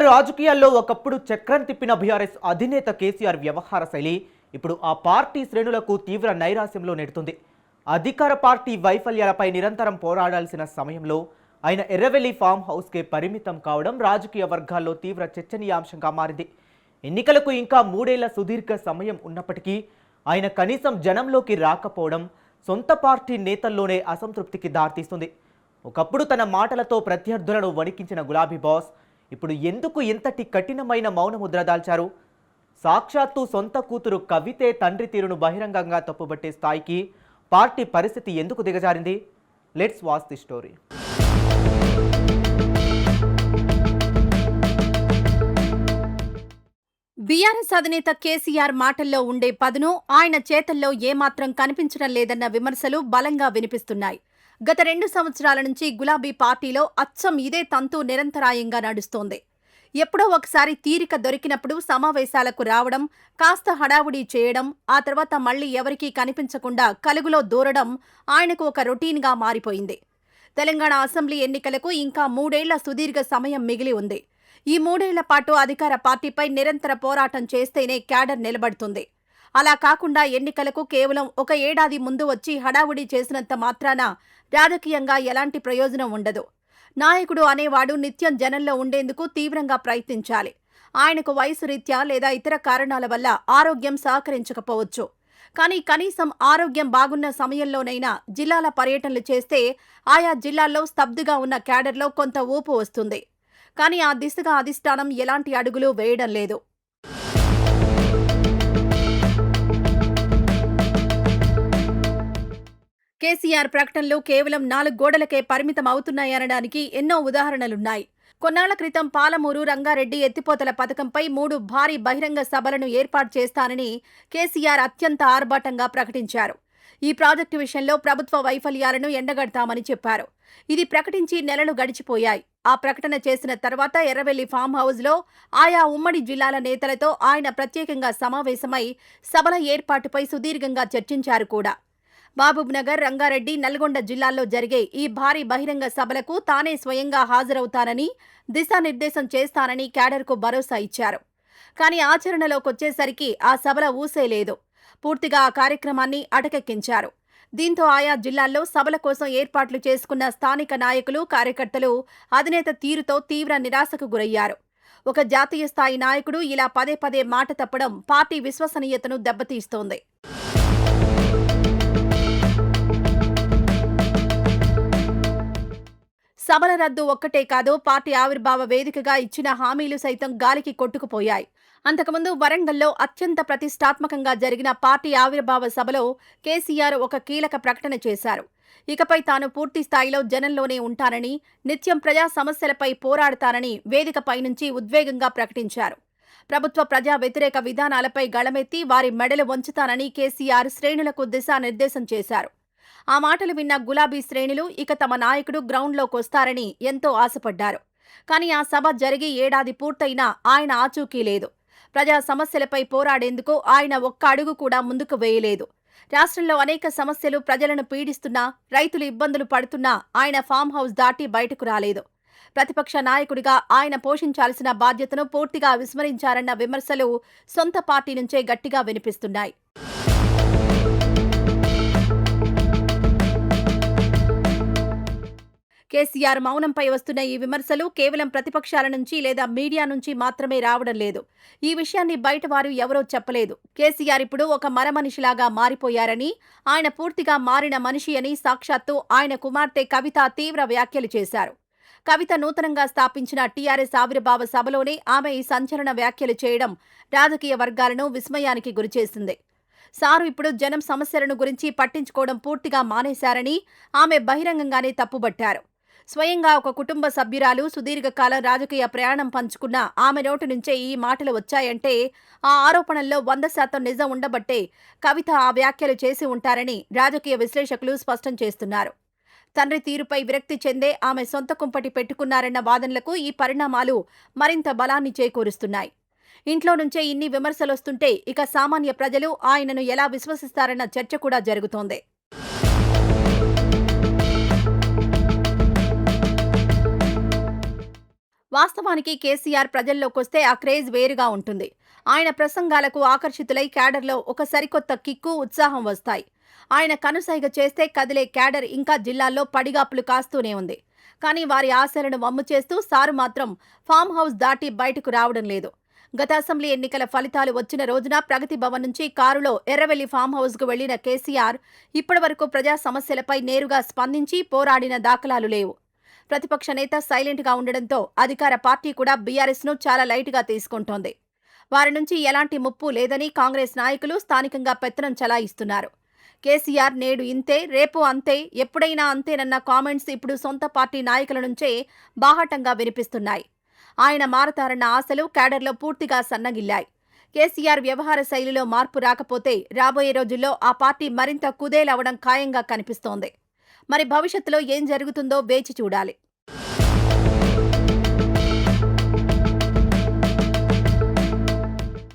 రాజకీయాల్లో ఒకప్పుడు చక్రం తిప్పిన బీఆర్ఎస్ అధినేత కేసీఆర్ వ్యవహార శైలి ఇప్పుడు ఆ పార్టీ శ్రేణులకు తీవ్ర నైరాశ్యంలో నెడుతుంది. అధికార పార్టీ వైఫల్యాలపై నిరంతరం పోరాడాల్సిన సమయంలో ఆయన ఎర్రవెల్లి ఫామ్ హౌస్కే పరిమితం కావడం రాజకీయ వర్గాల్లో తీవ్ర చర్చనీయాంశంగా మారింది. ఎన్నికలకు ఇంకా 3 ఏళ్ల సుదీర్ఘ సమయం ఉన్నప్పటికీ ఆయన కనీసం జనంలోకి రాకపోవడం సొంత పార్టీ నేతల్లోనే అసంతృప్తికి దారితీస్తుంది. ఒకప్పుడు తన మాటలతో ప్రత్యర్థులను వణికించిన గులాబీ బాస్ ఇప్పుడు ఎందుకు ఇంతటి కఠినమైన మౌనముద్ర దాల్చారు? సాక్షాత్తు సొంత కూతురు కవితే తండ్రి తీరును బహిరంగంగా తప్పుబట్టే స్థాయికి పార్టీ పరిస్థితి ఎందుకు దిగజారింది? Let's watch the story. BRS అధినేత కేసీఆర్ మాటల్లో ఉండే పదును ఆయన చేతల్లో ఏమాత్రం కనిపించడం లేదన్న విమర్శలు బలంగా వినిపిస్తున్నాయి. గత 2 సంవత్సరాల నుంచి గులాబీ పార్టీలో అచ్చం ఇదే తంతు నిరంతరాయంగా నడుస్తోంది. ఎప్పుడో ఒకసారి తీరిక దొరికినప్పుడు సమావేశాలకు రావడం, కాస్త హడావుడి చేయడం, ఆ తర్వాత మళ్లీ ఎవరికీ కనిపించకుండా కలుగులో దూరడం ఆయనకు ఒక రొటీన్గా మారిపోయింది. తెలంగాణ అసెంబ్లీ ఎన్నికలకు ఇంకా 3 ఏళ్ల సుదీర్ఘ సమయం మిగిలి ఉంది. ఈ 3 ఏళ్ల పాటు అధికార పార్టీపై నిరంతర పోరాటం చేస్తేనే క్యాడర్ నిలబడుతుంది. అలా కాకుండా ఎన్నికలకు కేవలం 1 ఏడాది ముందు వచ్చి హడావుడి చేసినంత మాత్రాన రాజకీయంగా ఎలాంటి ప్రయోజనం ఉండదు. నాయకుడు అనేవాడు నిత్యం జనంలో ఉండేందుకు తీవ్రంగా ప్రయత్నించాలి. ఆయనకు వయసు రీత్యా లేదా ఇతర కారణాల వల్ల ఆరోగ్యం సహకరించకపోవచ్చు. కానీ కనీసం ఆరోగ్యం బాగున్న సమయంలోనైనా జిల్లాల పర్యటనలు చేస్తే ఆయా జిల్లాల్లో స్తబ్దుగా ఉన్న క్యాడర్లో కొంత ఊపు వస్తుంది. కానీ ఆ దిశగా అధిష్టానం ఎలాంటి అడుగులు వేయడం లేదు. కేసీఆర్ ప్రకటనలు కేవలం 4 గోడలకే పరిమితం అవుతున్నాయనడానికి ఎన్నో ఉదాహరణలున్నాయి. కొన్నాళ్ల క్రితం పాలమూరు, రంగారెడ్డి ఎత్తిపోతల పథకంపై 3 భారీ బహిరంగ సభలను ఏర్పాటు చేస్తానని కేసీఆర్ అత్యంత ఆర్భాటంగా ప్రకటించారు. ఈ ప్రాజెక్టు విషయంలో ప్రభుత్వ వైఫల్యాలను ఎండగడతామని చెప్పారు. ఇది ప్రకటించి నెలలు గడిచిపోయాయి. ఆ ప్రకటన చేసిన తర్వాత ఎర్రవెల్లి ఫామ్ హౌస్లో ఆయా ఉమ్మడి జిల్లాల నేతలతో ఆయన ప్రత్యేకంగా సమావేశమై సభల ఏర్పాటుపై సుదీర్ఘంగా చర్చించారు కూడా. మహబూబ్నగర్, రంగారెడ్డి, నల్గొండ జిల్లాల్లో జరిగే ఈ భారీ బహిరంగ సభలకు తానే స్వయంగా హాజరవుతానని, దిశానిర్దేశం చేస్తానని క్యాడర్కు భరోసా ఇచ్చారు. కానీ ఆచరణలోకొచ్చేసరికి ఆ సభల ఊసే లేదు. పూర్తిగా ఆ కార్యక్రమాన్ని అటకెక్కించారు. దీంతో ఆయా జిల్లాల్లో సభల కోసం ఏర్పాట్లు చేసుకున్న స్థానిక నాయకులు, కార్యకర్తలు అధినేత తీరుతో తీవ్ర నిరాశకు గురయ్యారు. ఒక జాతీయ స్థాయి నాయకుడు ఇలా పదే పదే మాట తప్పడం పార్టీ విశ్వసనీయతను దెబ్బతీస్తోంది. సభల రద్దు ఒక్కటే కాదు, పార్టీ ఆవిర్భావ వేదికగా ఇచ్చిన హామీలు సైతం గాలికి కొట్టుకుపోయాయి. అంతకుముందు వరంగల్లో అత్యంత ప్రతిష్టాత్మకంగా జరిగిన పార్టీ ఆవిర్భావ సభలో కేసీఆర్ ఒక కీలక ప్రకటన చేశారు. ఇకపై తాను పూర్తి స్థాయిలో జనంలోనే ఉంటానని, నిత్యం ప్రజా సమస్యలపై పోరాడతానని వేదికపై నుంచి ఉద్వేగంగా ప్రకటించారు. ప్రభుత్వ ప్రజా వ్యతిరేక విధానాలపై గళమెత్తి వారి మెడలు వంచుతానని కేసీఆర్ శ్రేణులకు దిశానిర్దేశం చేశారు. ఆ మాటలు విన్న గులాబీ శ్రేణులు ఇక తమ నాయకుడు గ్రౌండ్లోకొస్తారని ఎంతో ఆశపడ్డారు. కానీ ఆ సభ జరిగి ఏడాది పూర్తయినా ఆయన ఆచూకీ లేదు. ప్రజా సమస్యలపై పోరాడేందుకు ఆయన ఒక్క అడుగు కూడా ముందుకు వేయలేదు. రాష్ట్రంలో అనేక సమస్యలు ప్రజలను పీడిస్తున్నా, రైతులు ఇబ్బందులు పడుతున్నా ఆయన ఫామ్ హౌస్ దాటి బయటకు రాలేదు. ప్రతిపక్ష నాయకుడిగా ఆయన పోషించాల్సిన బాధ్యతను పూర్తిగా విస్మరించారన్న విమర్శలు సొంత పార్టీ నుంచే గట్టిగా వినిపిస్తున్నాయి. కేసీఆర్ మౌనంపై వస్తున్న ఈ విమర్శలు కేవలం ప్రతిపక్షాల నుంచి లేదా మీడియా నుంచి మాత్రమే రావడం లేదు. ఈ విషయాన్ని బయటవారు ఎవరో చెప్పలేదు. కేసీఆర్ ఇప్పుడు ఒక మరమనిషిలాగా మారిపోయారని, ఆయన పూర్తిగా మారిన మనిషి అని సాక్షాత్తు ఆయన కుమార్తె కవిత తీవ్ర వ్యాఖ్యలు చేశారు. కవిత నూతనంగా స్థాపించిన టీఆర్ఎస్ ఆవిర్భావ సభలోనే ఆమె ఈ సంచలన వ్యాఖ్యలు చేయడం రాజకీయ వర్గాలను విస్మయానికి గురిచేసింది. సారు ఇప్పుడు జనం సమస్యలను గురించి పట్టించుకోవడం పూర్తిగా మానేశారని ఆమె బహిరంగంగానే తప్పుబట్టారు. స్వయంగా ఒక కుటుంబ సభ్యురాలు సుదీర్ఘకాలం రాజకీయ ప్రయాణం పంచుకున్న ఆమె నోటి నుంచే ఈ మాటలు వచ్చాయంటే ఆ ఆరోపణల్లో 100% నిజం ఉండబట్టే కవిత ఆ వ్యాఖ్యలు చేసి ఉంటారని రాజకీయ విశ్లేషకులు స్పష్టం చేస్తున్నారు. తండ్రి తీరుపై విరక్తి చెందే ఆమె సొంత కుంపటి పెట్టుకున్నారన్న వాదనలకు ఈ పరిణామాలు మరింత బలాన్ని చేకూరుస్తున్నాయి. ఇంట్లో నుంచే ఇన్ని విమర్శలొస్తుంటే ఇక సామాన్య ప్రజలు ఆయనను ఎలా విశ్వసిస్తారన్న చర్చ కూడా జరుగుతోంది. వాస్తవానికి కేసీఆర్ ప్రజల్లోకొస్తే ఆ క్రేజ్ వేరుగా ఉంటుంది. ఆయన ప్రసంగాలకు ఆకర్షితులై క్యాడర్లో ఒక సరికొత్త కిక్కు, ఉత్సాహం వస్తాయి. ఆయన కనుసైగ చేస్తే కదిలే క్యాడర్ ఇంకా జిల్లాల్లో పడిగాపులు కాస్తూనే ఉంది. కానీ వారి ఆశలను వమ్ము చేస్తూ సారు మాత్రం ఫామ్ హౌస్ దాటి బయటకు రావడం లేదు. గత అసెంబ్లీ ఎన్నికల ఫలితాలు వచ్చిన రోజున ప్రగతి భవన్ నుంచి కారులో ఎర్రవెల్లి ఫామ్ హౌస్కు వెళ్లిన కేసీఆర్ ఇప్పటివరకు ప్రజా సమస్యలపై నేరుగా స్పందించి పోరాడిన దాఖలాలు లేవు. ప్రతిపక్ష నేత సైలెంట్గా ఉండడంతో అధికార పార్టీ కూడా బీఆర్ఎస్ను చాలా లైట్గా తీసుకుంటోంది. వారి నుంచి ఎలాంటి ముప్పు లేదని కాంగ్రెస్ నాయకులు స్థానికంగా పెత్తనం చలాయిస్తున్నారు. కేసీఆర్ నేడు ఇంతే, రేపు అంతే, ఎప్పుడైనా అంతేనన్న కామెంట్స్ ఇప్పుడు సొంత పార్టీ నాయకుల నుంచే బాహాటంగా వినిపిస్తున్నాయి. ఆయన మారతారన్న ఆశలు క్యాడర్లో పూర్తిగా సన్నగిల్లాయి. కేసీఆర్ వ్యవహార శైలిలో మార్పు రాకపోతే రాబోయే రోజుల్లో ఆ పార్టీ మరింత కుదేలవడం ఖాయంగా కనిపిస్తోంది. మరి భవిష్యత్తులో ఏం జరుగుతుందో వేచి చూడాలి.